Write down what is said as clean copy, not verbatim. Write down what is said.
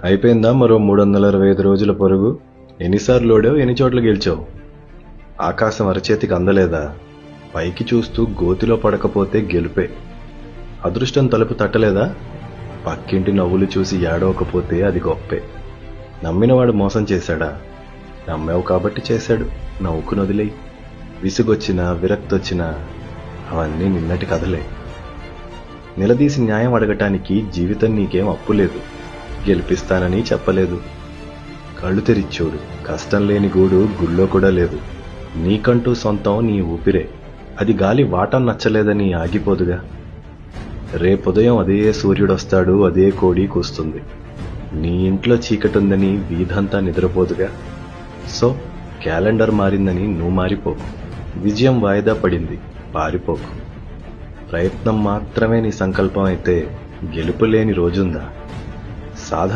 అయిపోయిందా మరో 365 రోజుల పరుగు? ఎన్నిసార్లు ఓడావు, ఎన్ని చోట్ల గెలిచావు? ఆకాశం అరచేతికి అందలేదా? పైకి చూస్తూ గోతిలో పడకపోతే గెలుపే. అదృష్టం తలుపు తట్టలేదా? పక్కింటి నవ్వులు చూసి ఏడవకపోతే అది గొప్పే. నమ్మినవాడు మోసం చేశాడా? నమ్మావు కాబట్టి చేశాడు, నవ్వుకు నదిలేయి. విసుగొచ్చినా విరక్తొచ్చినా అవన్నీ నిన్నటి కథలే. నిలదీసి న్యాయం అడగటానికి జీవితం నీకేం అప్పులేదు, గెలిపిస్తానని చెప్పలేదు. కళ్ళు తెరిచూడు, కష్టం లేని గూడు గుళ్ళో కూడా లేదు. నీకంటూ సొంతం నీ ఊపిరే, అది గాలి వాటం నచ్చలేదని ఆగిపోదుగా. రేపుదయం అదే సూర్యుడొస్తాడు, అదే కోడి కూస్తుంది. నీ ఇంట్లో చీకటుందని వీధంతా నిద్రపోదుగా. సో క్యాలెండర్ మారిందని నువ్వు మారిపోకు. విజయం వాయిదా పడింది, పారిపోకు. ప్రయత్నం మాత్రమే నీ సంకల్పం అయితే గెలుపు లేని రోజుందా? సాధన